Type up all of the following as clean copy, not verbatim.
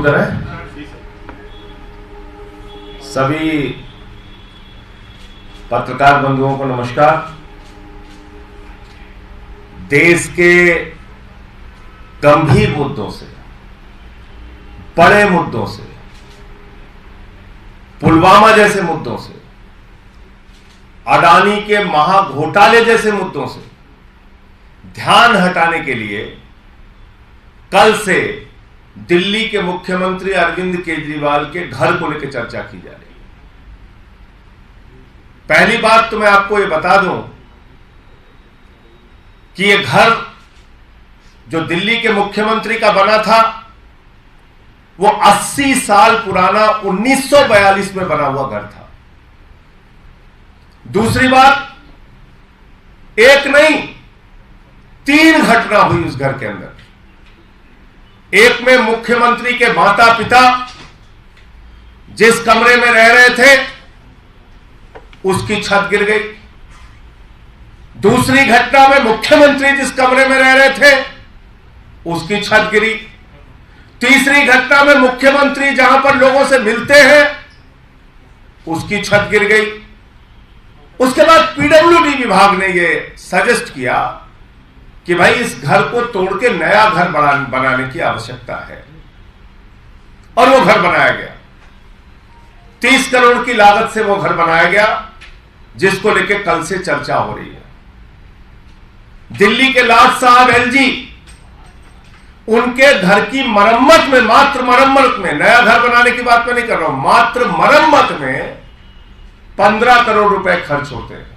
करें। सभी पत्रकार बंधुओं को नमस्कार। देश के गंभीर मुद्दों से, बड़े मुद्दों से, पुलवामा जैसे मुद्दों से, अडानी के महाघोटाले जैसे मुद्दों से ध्यान हटाने के लिए कल से दिल्ली के मुख्यमंत्री अरविंद केजरीवाल के घर को लेकर चर्चा की जा रही है। पहली बात तो मैं आपको यह बता दूं कि यह घर जो दिल्ली के मुख्यमंत्री का बना था वो 80 साल पुराना 1942 में बना हुआ घर था। दूसरी बात, एक नहीं 3 घटना हुई उस घर के अंदर। एक में मुख्यमंत्री के माता पिता जिस कमरे में रह रहे थे उसकी छत गिर गई। दूसरी घटना में मुख्यमंत्री जिस कमरे में रह रहे थे उसकी छत गिरी। तीसरी घटना में मुख्यमंत्री जहां पर लोगों से मिलते हैं उसकी छत गिर गई। उसके बाद पीडब्ल्यूडी विभाग ने यह सजेस्ट किया कि भाई इस घर को तोड़ के नया घर बनाने की आवश्यकता है, और वो घर बनाया गया। 30 करोड़ की लागत से वो घर बनाया गया, जिसको लेके कल से चर्चा हो रही है। दिल्ली के लाट साहब एलजी, उनके घर की मरम्मत में, मात्र मरम्मत में, नया घर बनाने की बात मैं नहीं कर रहा हूं, मात्र मरम्मत में 15 करोड़ रुपए खर्च होते हैं।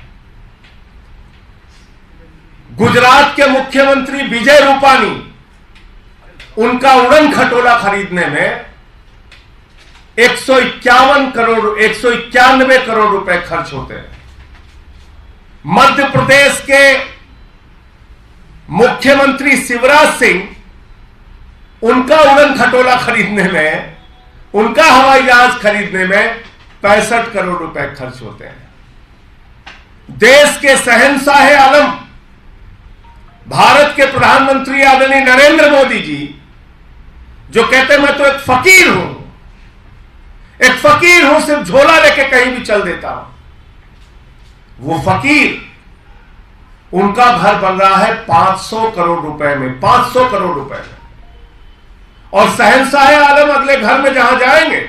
गुजरात के मुख्यमंत्री विजय रूपानी, उनका उड़न खटोला खरीदने में 191 करोड़ रुपए खर्च होते हैं। मध्य प्रदेश के मुख्यमंत्री शिवराज सिंह, उनका उड़न खटोला खरीदने में, उनका हवाई जहाज खरीदने में 65 करोड़ रुपए खर्च होते हैं। देश के शहंशाह आलम, भारत के प्रधानमंत्री आदरणीय नरेंद्र मोदी जी, जो कहते हैं मैं तो एक फकीर हूं, सिर्फ झोला लेके कहीं भी चल देता हूं, वो फकीर, उनका घर बन रहा है 500 करोड़ रुपए में, 500 करोड़ रुपए में। और शहंशाह आलम अगले घर में जहां जाएंगे,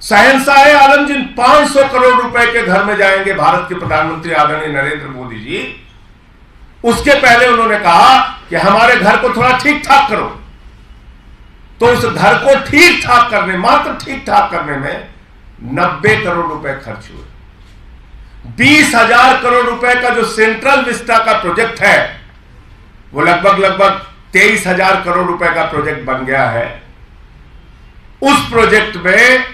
शहंशाह आलम जिन 500 करोड़ रुपए के घर में जाएंगे भारत के प्रधानमंत्री आदरणीय नरेंद्र मोदी जी, उसके पहले उन्होंने कहा कि हमारे घर को थोड़ा ठीक ठाक करो। तो उस घर को ठीक ठाक करने, मात्र ठीक ठाक करने में 90 करोड़ रुपए खर्च हुए। 20,000 करोड़ रुपए का जो सेंट्रल विस्टा का प्रोजेक्ट है, वो लगभग 23,000 करोड़ रुपए का प्रोजेक्ट बन गया है। उस प्रोजेक्ट में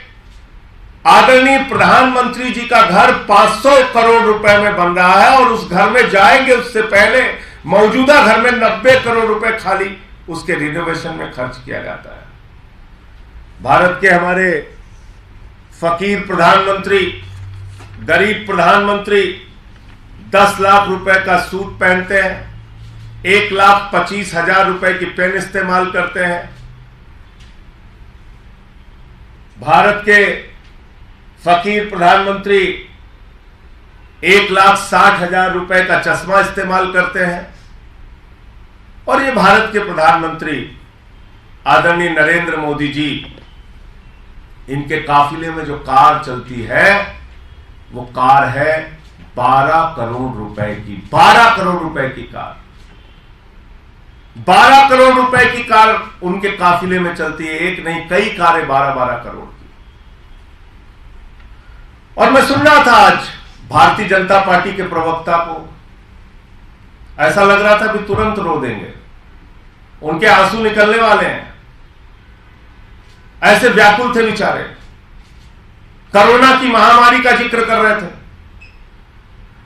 आदरणीय प्रधानमंत्री जी का घर 500 करोड़ रुपए में बन रहा है, और उस घर में जाएंगे उससे पहले मौजूदा घर में 90 करोड़ रुपए खाली उसके रिनोवेशन में खर्च किया जाता है। भारत के हमारे फकीर प्रधानमंत्री, गरीब प्रधानमंत्री 10 लाख रुपए का सूट पहनते हैं, 1,25,000 रुपए की पेन इस्तेमाल करते हैं। भारत के फकीर प्रधानमंत्री 1,60,000 रुपए का चश्मा इस्तेमाल करते हैं। और ये भारत के प्रधानमंत्री आदरणीय नरेंद्र मोदी जी, इनके काफिले में जो कार चलती है वो कार है 12 करोड़ रुपए की, 12 करोड़ रुपए की कार, 12 करोड़ रुपए की कार उनके काफिले में चलती है। एक नहीं, कई कारें 12-12 करोड़ की। और मैं सुन रहा था आज भारतीय जनता पार्टी के प्रवक्ता को, ऐसा लग रहा था कि तुरंत रो देंगे, उनके आंसू निकलने वाले हैं, ऐसे व्याकुल थे बेचारे। कोरोना की महामारी का जिक्र कर रहे थे।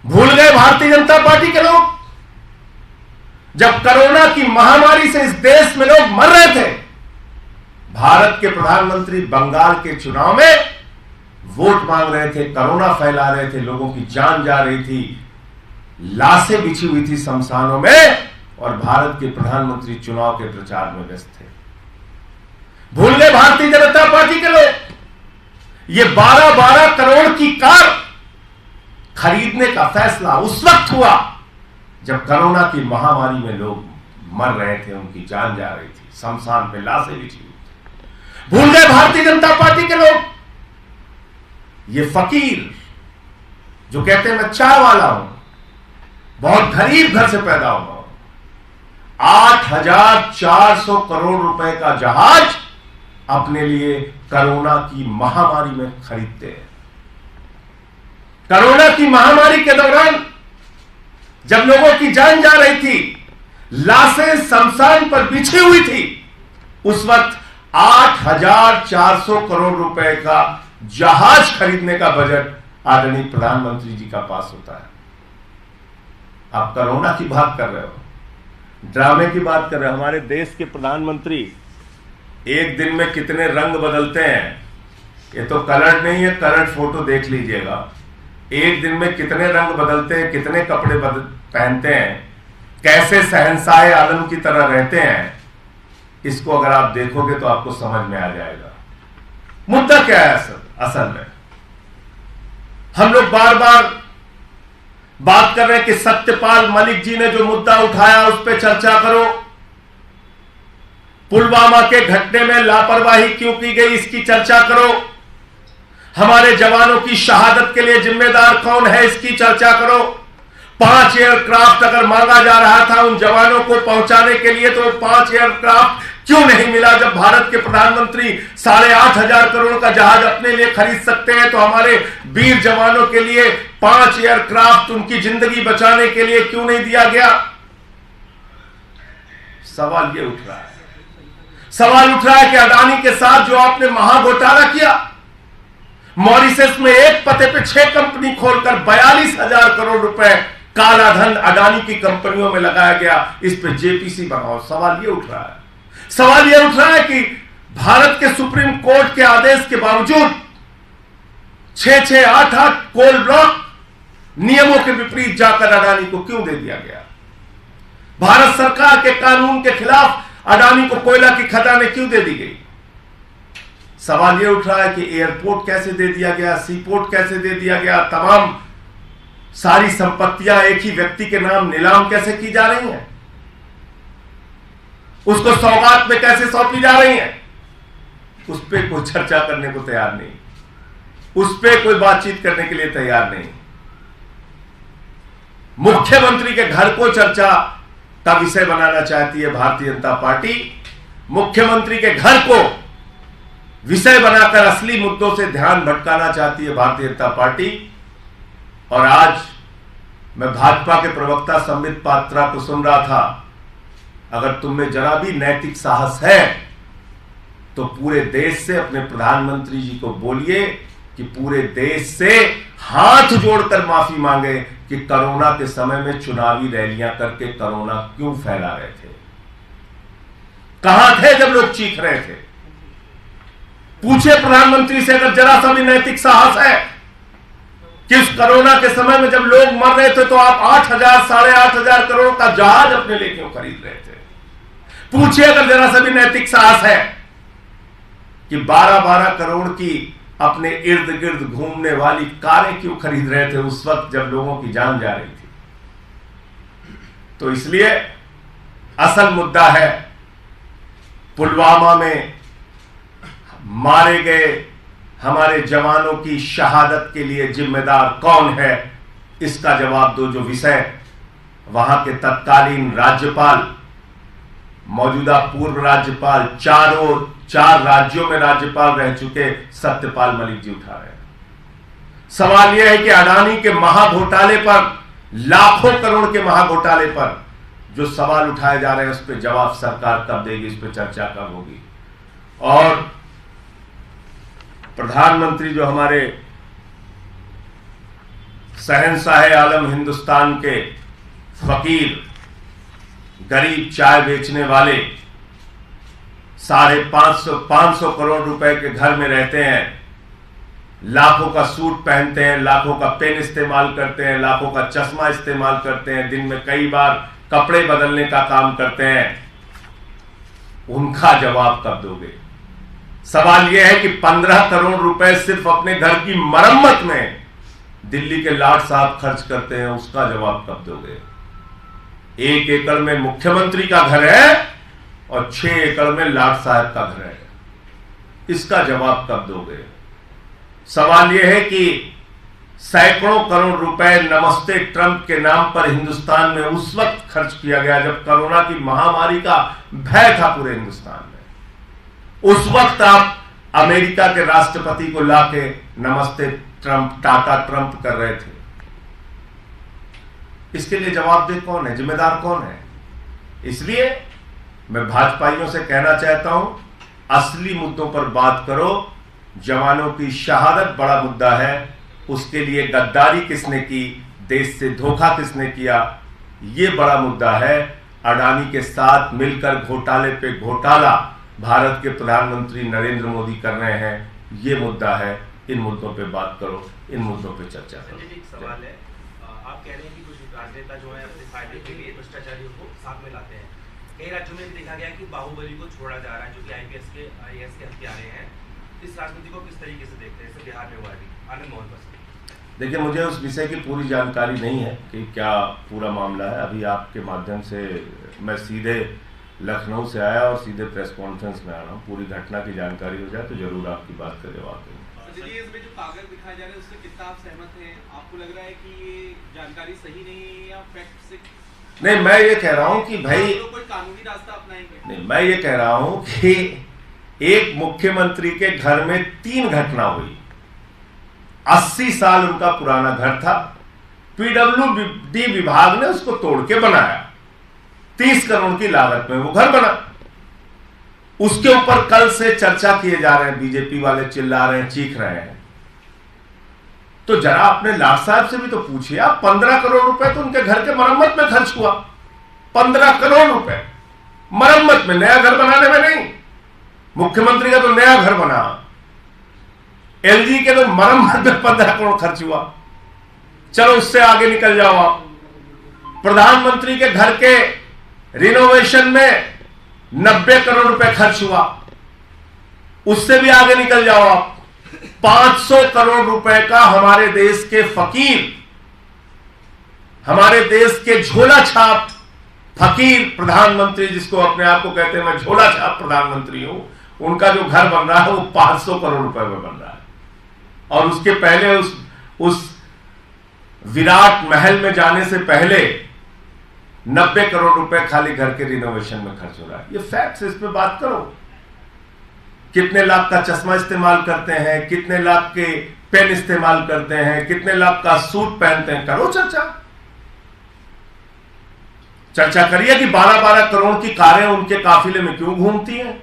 भूल गए भारतीय जनता पार्टी के लोग, जब कोरोना की महामारी से इस देश में लोग मर रहे थे, भारत के प्रधानमंत्री बंगाल के चुनाव में वोट मांग रहे थे, कोरोना फैला रहे थे, लोगों की जान जा रही थी, लाशें बिछी हुई थी शमशानों में, और भारत के प्रधानमंत्री चुनाव के प्रचार में व्यस्त थे। भूल गए भारतीय जनता पार्टी के लोग? ये 12-12 करोड़ की कार खरीदने का फैसला उस वक्त हुआ जब कोरोना की महामारी में लोग मर रहे थे, उनकी जान जा रही थी, शमशान पे लाशें बिछी हुई थी। भूल गए भारतीय जनता पार्टी के लोग? ये फकीर जो कहते हैं मैं चाय वाला हूं, बहुत गरीब घर से पैदा हुआ हूं, 8,400 करोड़ रुपए का जहाज अपने लिए कोरोना की महामारी में खरीदते हैं। कोरोना की महामारी के दौरान जब लोगों की जान जा रही थी, लाशें शमशान पर बिछी हुई थी, उस वक्त 8,400 करोड़ रुपए का जहाज खरीदने का बजट आदरणीय प्रधानमंत्री जी का पास होता है। आप कोरोना की बात कर रहे हो, ड्रामे की बात कर रहे हो। हमारे देश के प्रधानमंत्री एक दिन में कितने रंग बदलते हैं, ये तो कलर नहीं है, कलर फोटो देख लीजिएगा। एक दिन में कितने रंग बदलते हैं, कितने कपड़े पहनते हैं, कैसे शहंशाह आलम की तरह रहते हैं, इसको अगर आप देखोगे तो आपको समझ में आ जाएगा। मुद्दा क्या है असल में? हम लोग बार बार बात कर रहे हैं कि सत्यपाल मलिक जी ने जो मुद्दा उठाया उस पर चर्चा करो, पुलवामा के घटने में लापरवाही क्यों की गई इसकी चर्चा करो, हमारे जवानों की शहादत के लिए जिम्मेदार कौन है इसकी चर्चा करो। 5 एयरक्राफ्ट अगर मांगा जा रहा था उन जवानों को पहुंचाने के लिए, तो 5 एयरक्राफ्ट क्यों नहीं मिला? जब भारत के प्रधानमंत्री 8,500 करोड़ का जहाज अपने लिए खरीद सकते हैं, तो हमारे वीर जवानों के लिए 5 एयरक्राफ्ट उनकी जिंदगी बचाने के लिए क्यों नहीं दिया गया? सवाल ये उठ रहा है। सवाल उठ रहा है कि अडानी के साथ जो आपने महाघोटाला किया, मॉरिशस में एक पते पे 6 कंपनी खोलकर 42,000 करोड़ रुपए काला धन अडानी की कंपनियों में लगाया गया, इस पे जेपीसी बनाओ। सवाल ये उठ रहा है। सवाल यह उठ रहा है कि भारत के सुप्रीम कोर्ट के आदेश के बावजूद 6-6, 8-8 कोल ब्लॉक नियमों के विपरीत जाकर अडानी को क्यों दे दिया गया? भारत सरकार के कानून के खिलाफ अडानी को कोयला की खदानें क्यों दे दी गई? सवाल यह उठ रहा है कि एयरपोर्ट कैसे दे दिया गया, सीपोर्ट कैसे दे दिया गया, तमाम सारी संपत्तियां एक ही व्यक्ति के नाम नीलाम कैसे की जा रही हैं, उसको सौगात में कैसे सौंपी जा रही हैं, उस पर कोई चर्चा करने को तैयार नहीं, उस पर कोई बातचीत करने के लिए तैयार नहीं। मुख्यमंत्री के घर को चर्चा का विषय बनाना चाहती है भारतीय जनता पार्टी। मुख्यमंत्री के घर को विषय बनाकर असली मुद्दों से ध्यान भटकाना चाहती है भारतीय जनता पार्टी। और आज मैं भाजपा के प्रवक्ता संबित पात्रा को सुन रहा था, अगर तुमने जरा भी नैतिक साहस है तो पूरे देश से अपने प्रधानमंत्री जी को बोलिए कि पूरे देश से हाथ जोड़कर माफी मांगे कि कोरोना के समय में चुनावी रैलियां करके कोरोना क्यों फैला रहे थे। कहां थे जब लोग चीख रहे थे? पूछे प्रधानमंत्री से अगर जरा सा भी नैतिक साहस है कि उस कोरोना के समय में जब लोग मर रहे थे तो आप 8,000, 8,500 करोड़ का जहाज अपने लिए क्यों खरीद रहे थे? पूछिए अगर जरा सा भी नैतिक साहस है कि 12-12 करोड़ की अपने इर्द गिर्द घूमने वाली कारें क्यों खरीद रहे थे उस वक्त जब लोगों की जान जा रही थी। तो इसलिए असल मुद्दा है पुलवामा में मारे गए हमारे जवानों की शहादत के लिए जिम्मेदार कौन है, इसका जवाब दो। जो विषय वहां के तत्कालीन राज्यपाल, मौजूदा पूर्व राज्यपाल, 4 राज्यों में राज्यपाल रह चुके सत्यपाल मलिक जी उठा रहे हैं। सवाल यह है कि अडानी के महाघोटाले पर, लाखों करोड़ के महाघोटाले पर जो सवाल उठाए जा रहे हैं उस पर जवाब सरकार कब देगी, इस पर चर्चा कब होगी। और प्रधानमंत्री जो हमारे शहंशाह आलम हिंदुस्तान के फकीर, गरीब चाय बेचने वाले 550 करोड़ रुपए के घर में रहते हैं, लाखों का सूट पहनते हैं, लाखों का पेन इस्तेमाल करते हैं, लाखों का चश्मा इस्तेमाल करते हैं, दिन में कई बार कपड़े बदलने का काम करते हैं, उनका जवाब कब दोगे? सवाल यह है कि 15 करोड़ रुपए सिर्फ अपने घर की मरम्मत में दिल्ली के लाट साहब खर्च करते हैं, उसका जवाब कब दोगे? 1 एकड़ में मुख्यमंत्री का घर है और 6 एकड़ में लाट साहब का घर है, इसका जवाब कब दोगे? सवाल यह है कि सैकड़ों करोड़ रुपए नमस्ते ट्रंप के नाम पर हिंदुस्तान में उस वक्त खर्च किया गया जब कोरोना की महामारी का भय था पूरे हिंदुस्तान में। उस वक्त आप अमेरिका के राष्ट्रपति को लाके नमस्ते ट्रंप, टाटा ट्रंप कर रहे थे। इसके लिए जवाबदेह कौन है, जिम्मेदार कौन है? इसलिए मैं भाजपाइयों से कहना चाहता हूं, असली मुद्दों पर बात करो। जवानों की शहादत बड़ा मुद्दा है, उसके लिए गद्दारी किसने की, देश से धोखा किसने किया, यह बड़ा मुद्दा है। अडानी के साथ मिलकर घोटाले पे घोटाला भारत के प्रधानमंत्री नरेंद्र मोदी कर रहे हैं, यह मुद्दा है। इन मुद्दों पे बात करो, इन मुद्दों पे चर्चा करो। एक सवाल है, आप कह रहे हैं कि कुछ राजनेता जो है अपने फायदे के लिए भ्रष्टाचारियों को साथ में लाते हैं। कई राज्यों में देखा गया कि बाहुबली को छोड़ा जा रहा है, जो कि आईपीएस के हत्यारे हैं। इस राजनीति को किस तरीके से देखते हैं? बिहार में हुआ भी आनंद मोहन बस। देखिए, मुझे उस विषय की पूरी जानकारी नहीं है कि क्या पूरा मामला है। अभी आपके माध्यम से मैं सीधे लखनऊ से आया और सीधे प्रेस कॉन्फ्रेंस में आ रहा हूँ। पूरी घटना की जानकारी हो जाए तो जरूर आपकी बात का जवाब देंगे। इसमें जो कागज दिखाए जा रहे हैं उससे कितना आप सहमत हैं? आपको लग रहा है कि ये जानकारी सही नहीं है या फैक्ट से? नहीं, मैं ये कह रहा हूँ कि भाई कोई कानूनी रास्ता अपनाएंगे? नहीं, मैं ये कह रहा हूँ कि एक मुख्यमंत्री के घर में 3 घटना हुई। 80 साल उनका पुराना घर था, पीडब्ल्यूडी विभाग ने उसको तोड़ के बनाया, 30 करोड़ की लागत में वो घर बना। उसके ऊपर कल से चर्चा किए जा रहे हैं, बीजेपी वाले चिल्ला रहे हैं, चीख रहे हैं। तो जरा अपने लाट साहब से भी तो पूछिए आप, 15 करोड़ रुपए तो उनके घर के मरम्मत में खर्च हुआ। 15 करोड़ रुपए मरम्मत में, नया घर बनाने में नहीं। मुख्यमंत्री का तो नया घर बना, एलजी के तो मरम्मत में 15 करोड़ खर्च हुआ। चलो उससे आगे निकल जाओ आप, प्रधानमंत्री के घर के रिनोवेशन में 90 करोड़ रुपए खर्च हुआ, उससे भी आगे निकल जाओ आप। 500 करोड़ रुपए का हमारे देश के फकीर, हमारे देश के झोला छाप फकीर प्रधानमंत्री, जिसको अपने आप को कहते हैं मैं झोला छाप प्रधानमंत्री हूं, उनका जो घर बन रहा है वो 500 करोड़ रुपए में बन रहा है। और उसके पहले उस विराट महल में जाने से पहले 90 करोड़ रुपए खाली घर के रिनोवेशन में खर्च हो रहा है। ये फैक्ट्स, इस पे बात करो। कितने लाख का चश्मा इस्तेमाल करते हैं, कितने लाख के पेन इस्तेमाल करते हैं, कितने लाख का सूट पहनते हैं, करो चर्चा करिए कि 12-12 करोड़ की कारें उनके काफिले में क्यों घूमती हैं।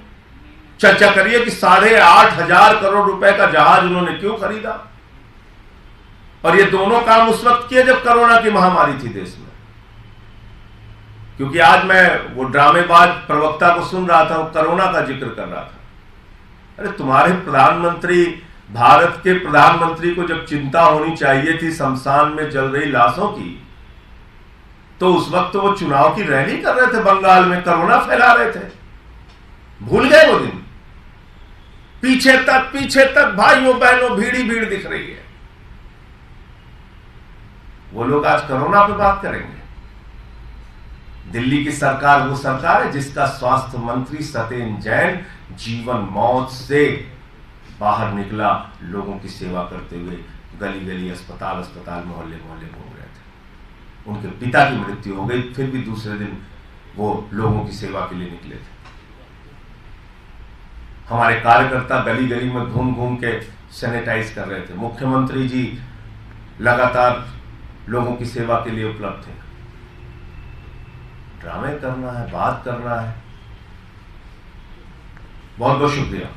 चर्चा करिए कि 8,500 करोड़ रुपए का जहाज उन्होंने क्यों खरीदा। और ये दोनों काम उस वक्त किए जब कोरोना की महामारी थी देश में। क्योंकि आज मैं वो ड्रामेबाज प्रवक्ता को सुन रहा था, वो कोरोना का जिक्र कर रहा था। अरे तुम्हारे प्रधानमंत्री, भारत के प्रधानमंत्री को जब चिंता होनी चाहिए थी शमशान में जल रही लाशों की, तो उस वक्त तो वो चुनाव की रैली कर रहे थे बंगाल में, कोरोना फैला रहे थे। भूल गए वो दिन? पीछे तक भाइयों बहनों भीड़ ही भीड़ दिख रही है। वो लोग आज कोरोना पे बात करेंगे। दिल्ली की सरकार वो सरकार है जिसका स्वास्थ्य मंत्री सत्येंद्र जैन जीवन मौत से बाहर निकला, लोगों की सेवा करते हुए गली गली, अस्पताल मोहल्ले घूम रहे थे। उनके पिता की मृत्यु हो गई, फिर भी दूसरे दिन वो लोगों की सेवा के लिए निकले थे। हमारे कार्यकर्ता गली गली में घूम घूम के सैनिटाइज कर रहे थे। मुख्यमंत्री जी लगातार लोगों की सेवा के लिए उपलब्ध थे। ड्रामे करना है, बात करना है। बहुत बहुत शुक्रिया।